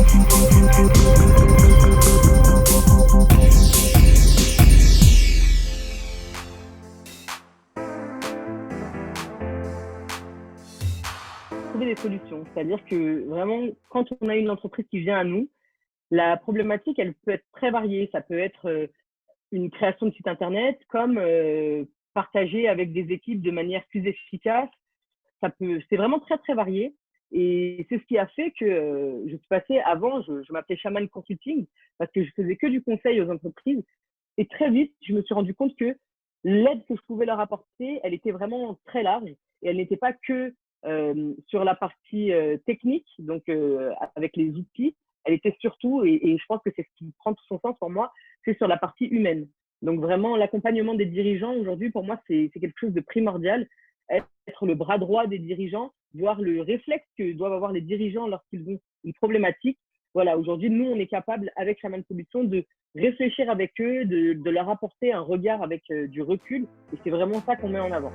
Trouver des solutions. C'est-à-dire que vraiment, quand on a une entreprise qui vient à nous, la problématique, elle peut être très variée. Ça peut être une création de site internet, comme partager avec des équipes de manière plus efficace. C'est vraiment très, très varié. Et c'est ce qui a fait que je suis passée avant, je m'appelais Shaman Consulting, parce que je faisais que du conseil aux entreprises. Et très vite, je me suis rendu compte que l'aide que je pouvais leur apporter, elle était vraiment très large et elle n'était pas que sur la partie technique, donc avec les outils, elle était surtout, et je pense que c'est ce qui prend tout son sens pour moi, c'est sur la partie humaine. Donc vraiment, l'accompagnement des dirigeants aujourd'hui, pour moi, c'est quelque chose de primordial. Être le bras droit des dirigeants, voir le réflexe que doivent avoir les dirigeants lorsqu'ils ont une problématique. Voilà, aujourd'hui, nous, on est capable, avec Shaman Solutions, de réfléchir avec eux, de leur apporter un regard avec du recul. Et c'est vraiment ça qu'on met en avant.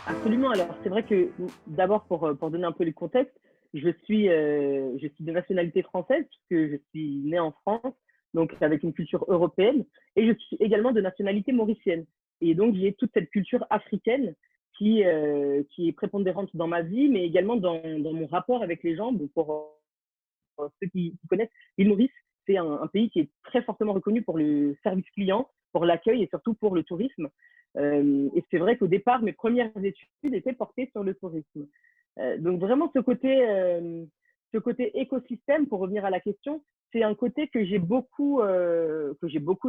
Absolument. Alors, c'est vrai que d'abord, pour donner un peu le contexte, je suis de nationalité française, puisque je suis né en France, donc avec une culture européenne, et je suis également de nationalité mauricienne. Et donc, j'ai toute cette culture africaine qui est prépondérante dans ma vie, mais également dans mon rapport avec les gens. Donc pour ceux qui connaissent, l'île Maurice, c'est un pays qui est très fortement reconnu pour le service client, pour l'accueil et surtout pour le tourisme. Et c'est vrai qu'au départ, mes premières études étaient portées sur le tourisme. Donc vraiment, ce côté écosystème, pour revenir à la question, c'est un côté que j'ai beaucoup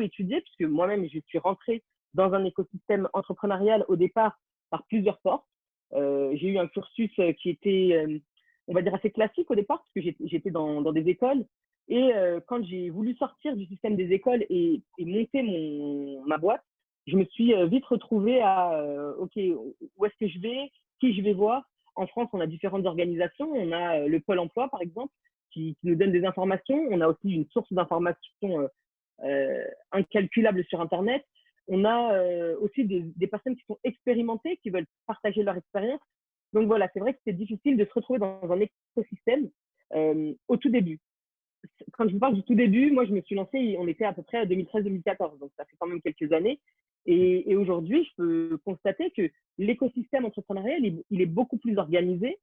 étudié, puisque moi-même, je suis rentrée dans un écosystème entrepreneurial au départ par plusieurs portes. J'ai eu un cursus qui était, on va dire, assez classique au départ, parce que j'étais dans des écoles. Et quand j'ai voulu sortir du système des écoles et monter ma boîte, je me suis vite retrouvée à OK, où est-ce que je vais, qui je vais voir. En France, on a différentes organisations. On a le Pôle emploi, par exemple, qui nous donne des informations. On a aussi une source d'informations incalculable sur Internet. On a aussi des personnes qui sont expérimentées, qui veulent partager leur expérience. Donc voilà, c'est vrai que c'est difficile de se retrouver dans un écosystème au tout début. Quand je vous parle du tout début, moi, je me suis lancée, on était à peu près à 2013-2014, donc ça fait quand même quelques années. Et aujourd'hui, je peux constater que l'écosystème entrepreneurial, il est beaucoup plus organisé,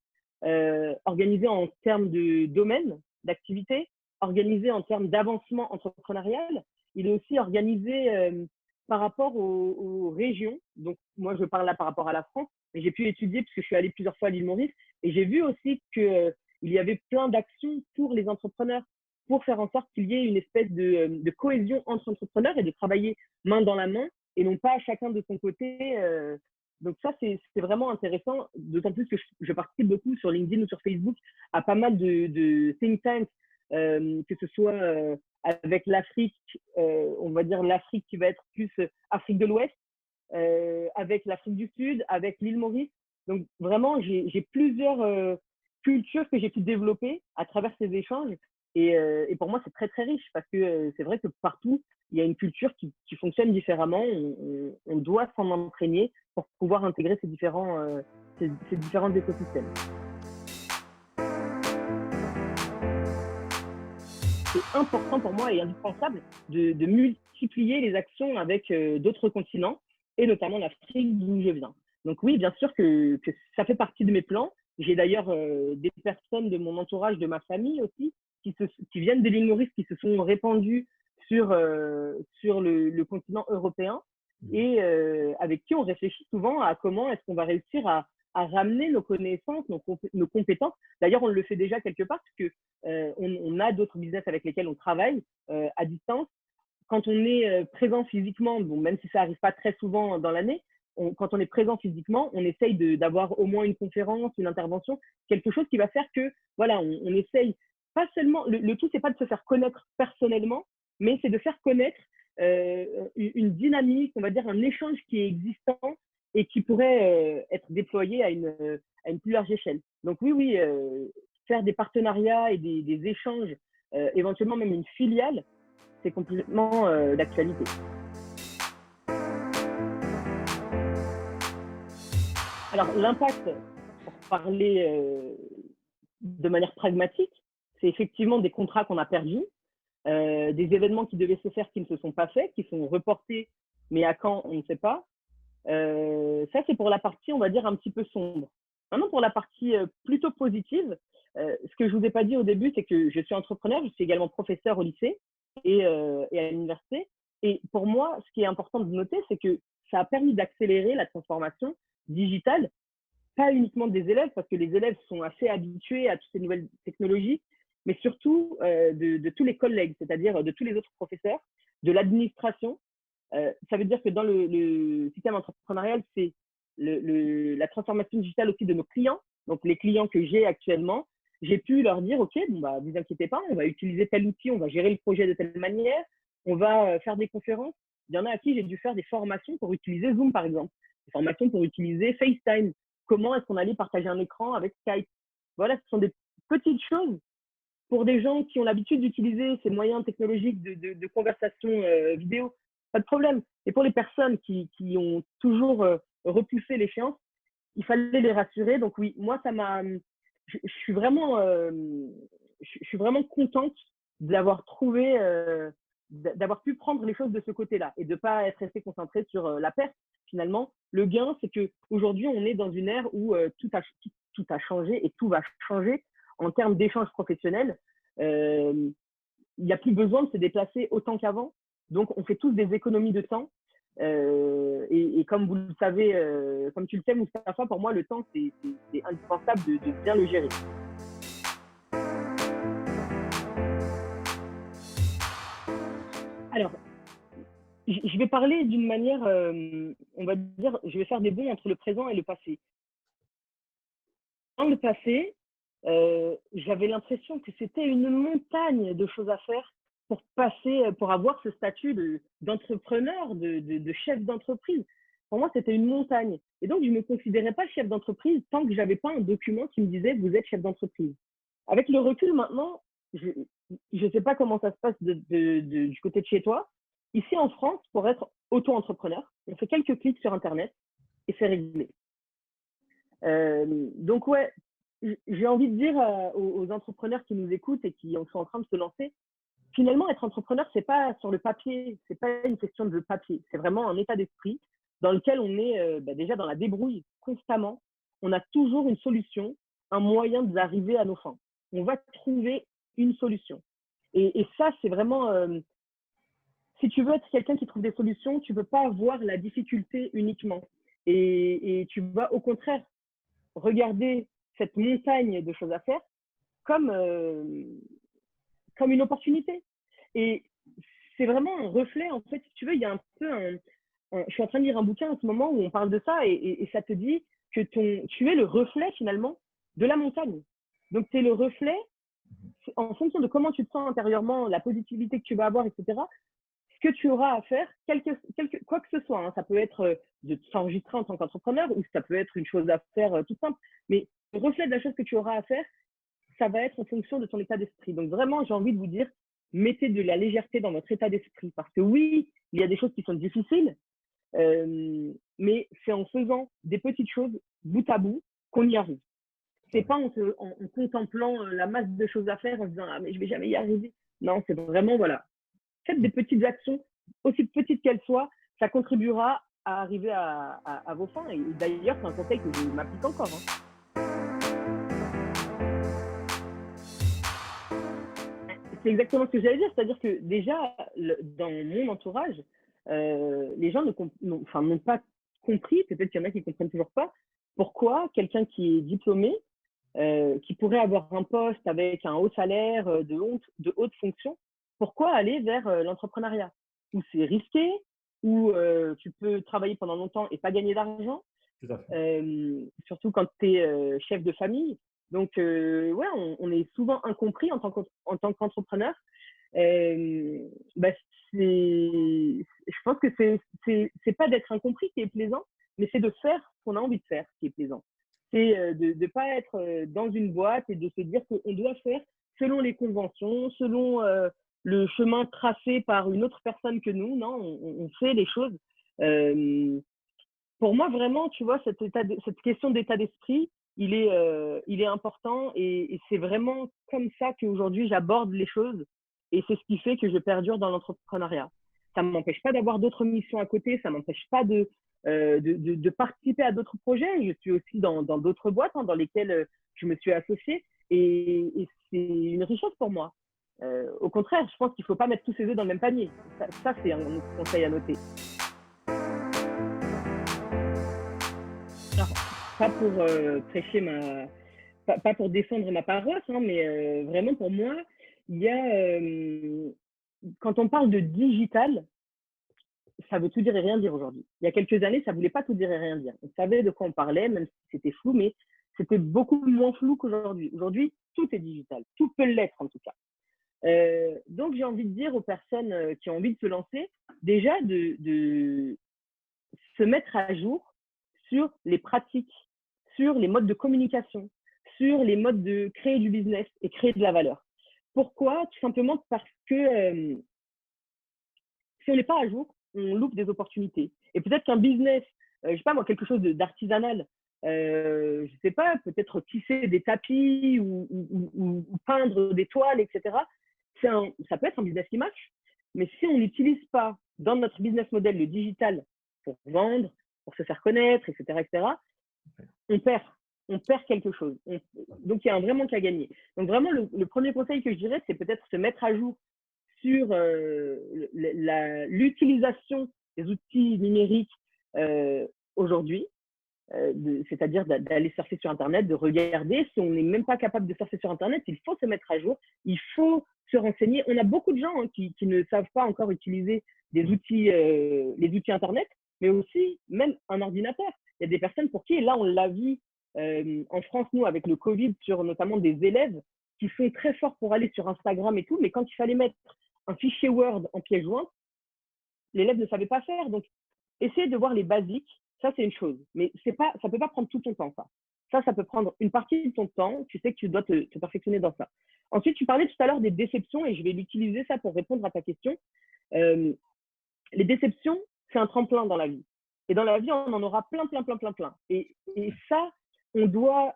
organisé en termes de domaine d'activité, organisé en termes d'avancement entrepreneurial. Il est aussi organisé par rapport aux régions. Donc, moi, je parle là par rapport à la France, mais j'ai pu étudier, puisque je suis allée plusieurs fois à l'île Maurice, et j'ai vu aussi qu'il y avait plein d'actions pour les entrepreneurs, pour faire en sorte qu'il y ait une espèce de cohésion entre entrepreneurs et de travailler main dans la main et non pas chacun de son côté. Donc ça, c'est vraiment intéressant, d'autant plus que je participe beaucoup sur LinkedIn ou sur Facebook à pas mal de think tanks, que ce soit avec l'Afrique, on va dire l'Afrique qui va être plus Afrique de l'Ouest, avec l'Afrique du Sud, avec l'île Maurice. Donc vraiment, j'ai plusieurs cultures que j'ai pu développer à travers ces échanges. Et pour moi, c'est très, très riche parce que c'est vrai que partout, il y a une culture qui fonctionne différemment. On doit s'en imprégner pour pouvoir intégrer ces différents écosystèmes. C'est important pour moi et indispensable de multiplier les actions avec d'autres continents et notamment l'Afrique d'où je viens. Donc oui, bien sûr que ça fait partie de mes plans. J'ai d'ailleurs des personnes de mon entourage, de ma famille aussi, qui viennent de l'île Maurice, qui se sont répandues sur le continent européen et avec qui on réfléchit souvent à comment est-ce qu'on va réussir à ramener nos connaissances, nos compétences. D'ailleurs, on le fait déjà quelque part, parce que on a d'autres business avec lesquels on travaille à distance. Quand on est présent physiquement, bon, même si ça n'arrive pas très souvent dans l'année, quand on est présent physiquement, on essaye d'avoir au moins une conférence, une intervention, quelque chose qui va faire que, voilà, on essaye pas seulement, le tout, c'est pas de se faire connaître personnellement, mais c'est de faire connaître une dynamique, on va dire un échange qui est existant et qui pourrait être déployé à une plus large échelle. Donc oui, faire des partenariats et des échanges, éventuellement même une filiale, c'est complètement d'actualité. Alors l'impact, parler de manière pragmatique, c'est effectivement des contrats qu'on a perdus, des événements qui devaient se faire qui ne se sont pas faits, qui sont reportés, mais à quand, on ne sait pas. Ça, c'est pour la partie, on va dire, un petit peu sombre. Maintenant, pour la partie plutôt positive, ce que je ne vous ai pas dit au début, c'est que je suis entrepreneur, je suis également professeur au lycée et à l'université. Et pour moi, ce qui est important de noter, c'est que ça a permis d'accélérer la transformation digitale, pas uniquement des élèves, parce que les élèves sont assez habitués à toutes ces nouvelles technologies, mais surtout de tous les collègues, c'est-à-dire de tous les autres professeurs, de l'administration. Ça veut dire que dans le système entrepreneurial, c'est la transformation digitale aussi de nos clients. Donc, les clients que j'ai actuellement, j'ai pu leur dire, OK, bon, bah, vous inquiétez pas, on va utiliser tel outil, on va gérer le projet de telle manière, on va faire des conférences. Il y en a à qui j'ai dû faire des formations pour utiliser Zoom, par exemple, des formations pour utiliser FaceTime. Comment est-ce qu'on allait partager un écran avec Skype? Voilà, ce sont des petites choses pour des gens qui ont l'habitude d'utiliser ces moyens technologiques de conversation vidéo, pas de problème. Et pour les personnes qui ont toujours repoussé l'échéance, il fallait les rassurer. Donc oui, moi, ça m'a, je suis vraiment, je suis vraiment contente d'avoir trouvé, d'avoir pu prendre les choses de ce côté-là et de ne pas être resté concentré sur la perte. Finalement, le gain, c'est qu'aujourd'hui, on est dans une ère où tout a changé et tout va changer en termes d'échanges professionnels. Il n'y a plus besoin de se déplacer autant qu'avant. Donc, on fait tous des économies de temps. Et comme vous le savez, comme tu le sais, Moustapha, pour moi, le temps, c'est indispensable de bien le gérer. Alors, je vais parler d'une manière, on va dire, je vais faire des bonds entre le présent et le passé. Dans le passé, j'avais l'impression que c'était une montagne de choses à faire pour passer, pour avoir ce statut d'entrepreneur, de chef d'entreprise. Pour moi, c'était une montagne. Et donc, je ne me considérais pas chef d'entreprise tant que je n'avais pas un document qui me disait vous êtes chef d'entreprise. Avec le recul maintenant, je ne sais pas comment ça se passe du côté de chez toi. Ici en France, pour être auto-entrepreneur, on fait quelques clics sur Internet et c'est réglé. Donc ouais, j'ai envie de dire aux entrepreneurs qui nous écoutent et qui sont en train de se lancer, finalement, être entrepreneur, c'est pas sur le papier, c'est pas une question de papier, c'est vraiment un état d'esprit dans lequel on est déjà dans la débrouille constamment. On a toujours une solution, un moyen d'arriver à nos fins. On va trouver une solution. Et ça, c'est vraiment, si tu veux être quelqu'un qui trouve des solutions, tu ne peux pas voir la difficulté uniquement. Et tu vas au contraire regarder cette montagne de choses à faire comme, comme une opportunité. Et c'est vraiment un reflet, en fait, si tu veux, il y a un peu je suis en train de lire un bouquin en ce moment où on parle de ça et ça te dit que tu es le reflet finalement de la montagne. Donc, tu es le reflet en fonction de comment tu te sens intérieurement, la positivité que tu vas avoir, etc. Ce que tu auras à faire, quoi que ce soit, hein, ça peut être de s'enregistrer en tant qu'entrepreneur ou ça peut être une chose à faire toute simple, mais le reflet de la chose que tu auras à faire, ça va être en fonction de ton état d'esprit. Donc vraiment, j'ai envie de vous dire, mettez de la légèreté dans votre état d'esprit parce que oui, il y a des choses qui sont difficiles, mais c'est en faisant des petites choses bout à bout qu'on y arrive. C'est pas en contemplant la masse de choses à faire en se disant ah mais je vais jamais y arriver. Non, c'est vraiment voilà, faites des petites actions, aussi petites qu'elles soient, ça contribuera à arriver à vos fins. Et d'ailleurs, c'est un conseil que je m'applique encore. Hein. C'est exactement ce que j'allais dire, c'est-à-dire que déjà, dans mon entourage, les gens n'ont pas compris, peut-être qu'il y en a qui ne comprennent toujours pas, pourquoi quelqu'un qui est diplômé, qui pourrait avoir un poste avec un haut salaire, de haute fonction, pourquoi aller vers l'entrepreneuriat où c'est risqué, où tu peux travailler pendant longtemps et pas gagner d'argent, surtout quand tu es chef de famille. Donc, ouais, on est souvent incompris en tant qu'entrepreneur. Bah, je pense que c'est pas d'être incompris qui est plaisant, mais c'est de faire ce qu'on a envie de faire qui est plaisant. C'est de ne pas être dans une boîte et de se dire qu'on doit faire selon les conventions, selon le chemin tracé par une autre personne que nous. Non, on fait les choses. Pour moi, vraiment, tu vois, cette question d'état d'esprit, il est important et c'est vraiment comme ça qu'aujourd'hui j'aborde les choses et c'est ce qui fait que je perdure dans l'entrepreneuriat. Ça ne m'empêche pas d'avoir d'autres missions à côté, ça ne m'empêche pas de participer à d'autres projets. Je suis aussi dans d'autres boîtes dans lesquelles je me suis associée et c'est une richesse pour moi. Au contraire, je pense qu'il ne faut pas mettre tous ses œufs dans le même panier. Ça c'est un conseil à noter. Alors, pas pour prêcher pas pour défendre ma paroisse, mais vraiment pour moi, il y a quand on parle de digital, ça veut tout dire et rien dire aujourd'hui. Il y a quelques années, ça ne voulait pas tout dire et rien dire. On savait de quoi on parlait, même si c'était flou, mais c'était beaucoup moins flou qu'aujourd'hui. Aujourd'hui, tout est digital, tout peut l'être en tout cas. Donc, j'ai envie de dire aux personnes qui ont envie de se lancer, déjà de se mettre à jour sur les pratiques, sur les modes de communication, sur les modes de créer du business et créer de la valeur. Pourquoi? Tout simplement parce que si on n'est pas à jour, on loupe des opportunités. Et peut-être qu'un business, je sais pas moi, quelque chose d'artisanal, je sais pas, peut-être tisser des tapis ou peindre des toiles, etc. Ça peut être un business qui marche, mais si on n'utilise pas dans notre business model le digital pour vendre, pour se faire connaître, etc., on perd quelque chose. Donc, il y a un vrai manque à gagner. Donc, vraiment, le premier conseil que je dirais, c'est peut-être se mettre à jour sur l'utilisation des outils numériques aujourd'hui, c'est-à-dire d'aller surfer sur Internet, de regarder. Si on n'est même pas capable de surfer sur Internet, il faut se mettre à jour, il faut se renseigner. On a beaucoup de gens qui ne savent pas encore utiliser les outils Internet, mais aussi même un ordinateur. Il y a des personnes pour qui, et là on l'a vu en France, nous, avec le Covid, sur notamment des élèves qui sont très forts pour aller sur Instagram et tout, mais quand il fallait mettre un fichier Word en pièce jointe, l'élève ne savait pas faire. Donc, essayer de voir les basiques, ça, c'est une chose. Mais ça ne peut pas prendre tout ton temps, ça. Ça peut prendre une partie de ton temps. Tu sais que tu dois te perfectionner dans ça. Ensuite, tu parlais tout à l'heure des déceptions et je vais l'utiliser ça pour répondre à ta question. Les déceptions, c'est un tremplin dans la vie. Et dans la vie, on en aura plein. Et ça, on doit,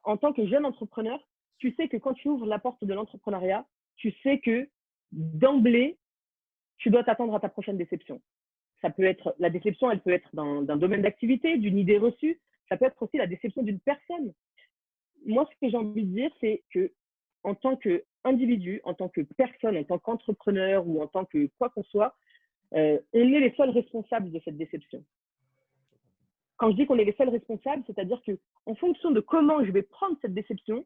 en tant que jeune entrepreneur, tu sais que quand tu ouvres la porte de l'entrepreneuriat, tu sais que d'emblée, tu dois t'attendre à ta prochaine déception. Ça peut être, la déception, elle peut être d'un domaine d'activité, d'une idée reçue. Ça peut être aussi la déception d'une personne. Moi, ce que j'ai envie de dire, c'est que en tant qu'individu, en tant que personne, en tant qu'entrepreneur ou en tant que quoi qu'on soit, on est les seuls responsables de cette déception. Quand je dis qu'on est les seuls responsables, c'est-à-dire qu'en fonction de comment je vais prendre cette déception,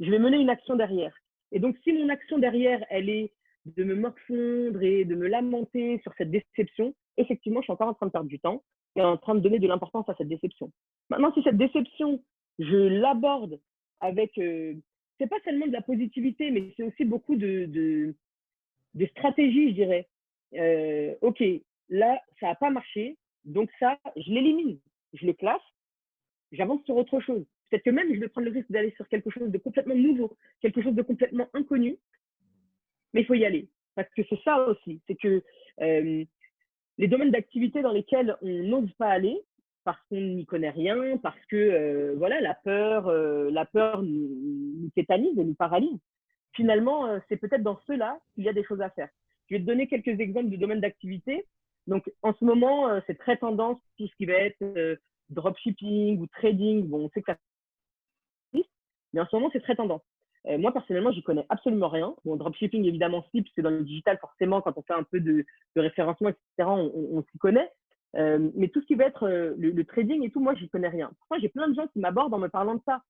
je vais mener une action derrière. Et donc, si mon action derrière, elle est de me morfondre et de me lamenter sur cette déception, effectivement, je suis encore en train de perdre du temps et en train de donner de l'importance à cette déception. Maintenant, si cette déception, je l'aborde avec, c'est pas seulement de la positivité, mais c'est aussi beaucoup de stratégie, je dirais. Ok, là, ça n'a pas marché, donc ça, je l'élimine, je le classe, j'avance sur autre chose. Peut-être que même je vais prendre le risque d'aller sur quelque chose de complètement nouveau, quelque chose de complètement inconnu, mais il faut y aller. Parce que c'est ça aussi, c'est que les domaines d'activité dans lesquels on n'ose pas aller, parce qu'on n'y connaît rien, parce que voilà, la peur nous tétanise et nous paralyse. Finalement, c'est peut-être dans ceux-là qu'il y a des choses à faire. Je vais te donner quelques exemples de domaines d'activité. Donc, en ce moment, c'est très tendance, tout ce qui va être dropshipping ou trading. Bon, on sait que ça existe, mais en ce moment, c'est très tendance. Moi, personnellement, j'y connais absolument rien. Bon, dropshipping, évidemment, si, parce que dans le digital, forcément, quand on fait un peu de référencement, etc., on s'y connaît. Mais tout ce qui va être le trading et tout, moi, j'y connais rien. Pourtant, j'ai plein de gens qui m'abordent en me parlant de ça.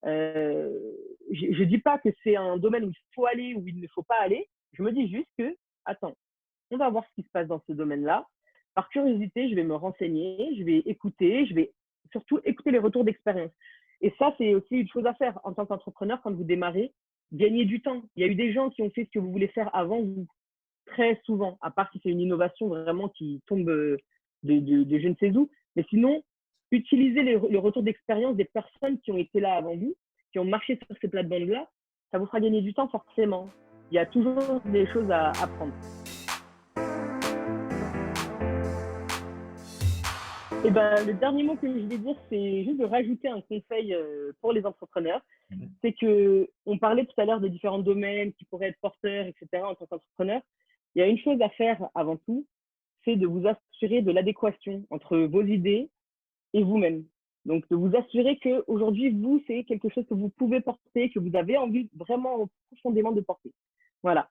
Je ne dis pas que c'est un domaine où il faut aller ou il ne faut pas aller. Je me dis juste que, attends, on va voir ce qui se passe dans ce domaine-là. Par curiosité, je vais me renseigner, je vais écouter, je vais surtout écouter les retours d'expérience. Et ça, c'est aussi une chose à faire en tant qu'entrepreneur quand vous démarrez, gagner du temps. Il y a eu des gens qui ont fait ce que vous voulez faire avant vous, très souvent, à part si c'est une innovation vraiment qui tombe de je ne sais où. Mais sinon, utilisez le retour d'expérience des personnes qui ont été là avant vous, qui ont marché sur ces plates-bandes-là, ça vous fera gagner du temps forcément. Il y a toujours des choses à apprendre. Et ben, le dernier mot que je vais dire, c'est juste de rajouter un conseil pour les entrepreneurs. Mmh. C'est que on parlait tout à l'heure des différents domaines qui pourraient être porteurs, etc. en tant qu'entrepreneur. Il y a une chose à faire avant tout, c'est de vous assurer de l'adéquation entre vos idées et vous-même. Donc, de vous assurer que aujourd'hui, vous, c'est quelque chose que vous pouvez porter, que vous avez envie vraiment profondément de porter. Voilà.